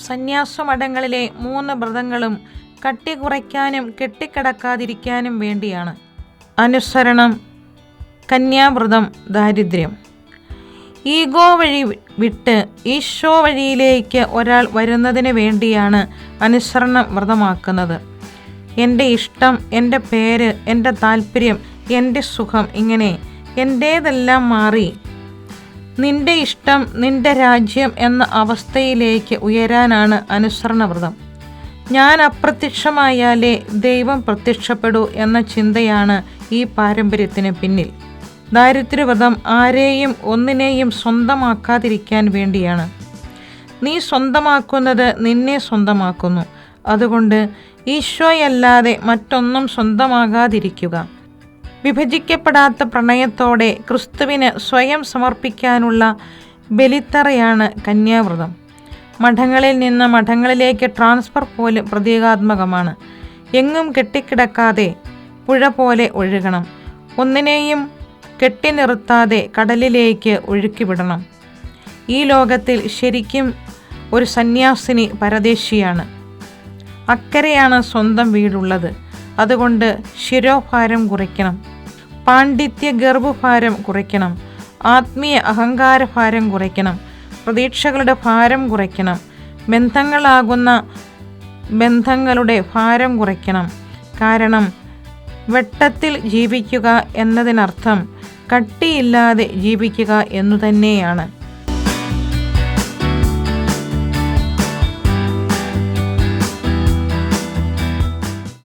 സന്യാസമഠങ്ങളിലെ 3 വ്രതങ്ങളും കട്ടി കുറയ്ക്കാനും കെട്ടിക്കിടക്കാതിരിക്കാനും വേണ്ടിയാണ്. അനുസരണം, കന്യാവ്രതം, ദാരിദ്ര്യം. ഈഗോ വഴി വിട്ട് ഈശോ വഴിയിലേക്ക് ഒരാൾ വരുന്നതിന് വേണ്ടിയാണ് അനുസരണം വ്രതമാക്കുന്നത്. എൻ്റെ ഇഷ്ടം, എൻ്റെ പേര്, എൻ്റെ താല്പര്യം, എൻ്റെ സുഖം, ഇങ്ങനെ എൻ്റേതെല്ലാം മാറി നിൻ്റെ ഇഷ്ടം, നിൻ്റെ രാജ്യം എന്ന അവസ്ഥയിലേക്ക് ഉയരാനാണ് അനുസരണവ്രതം. ഞാൻ അപ്രത്യക്ഷമായാലേ ദൈവം പ്രത്യക്ഷപ്പെടൂ എന്ന ചിന്തയാണ് ഈ പാരമ്പര്യത്തിന് പിന്നിൽ. ദാരിദ്ര്യവ്രതം ആരെയും ഒന്നിനെയും സ്വന്തമാക്കാതിരിക്കാൻ വേണ്ടിയാണ്. നീ സ്വന്തമാക്കുന്നത് നിന്നെ സ്വന്തമാക്കുന്നു. അതുകൊണ്ട് ഈശോയല്ലാതെ മറ്റൊന്നും സ്വന്തമാകാതിരിക്കുക. വിഭജിക്കപ്പെടാത്ത പ്രണയത്തോടെ ക്രിസ്തുവിന് സ്വയം സമർപ്പിക്കാനുള്ള ബലിത്തറയാണ് കന്യാവ്രതം. മഠങ്ങളിൽ നിന്ന് മഠങ്ങളിലേക്ക് ട്രാൻസ്ഫർ പോലും പ്രതീകാത്മകമാണ്. എങ്ങും കെട്ടിക്കിടക്കാതെ പുഴ പോലെ ഒഴുകണം. ഒന്നിനെയും കെട്ടി നിർത്താതെ കടലിലേക്ക് ഒഴുക്കിവിടണം. ഈ ലോകത്തിൽ ശരിക്കും ഒരു സന്യാസിനി പരദേശിയാണ്. അക്കരെയാണ് സ്വന്തം വീടുള്ളത്. അതുകൊണ്ട് ശിരോഭാരം കുറയ്ക്കണം, പാണ്ഡിത്യ ഗർഭഭാരം കുറയ്ക്കണം, ആത്മീയ അഹങ്കാരഭാരം കുറയ്ക്കണം, പ്രതീക്ഷകളുടെ ഭാരം കുറയ്ക്കണം, ബന്ധങ്ങളാകുന്ന ബന്ധങ്ങളുടെ ഭാരം കുറയ്ക്കണം. കാരണം വെട്ടത്തിൽ ജീവിക്കുക എന്നതിനർത്ഥം കട്ടിയില്ലാതെ ജീവിക്കുക എന്നു തന്നെയാണ്.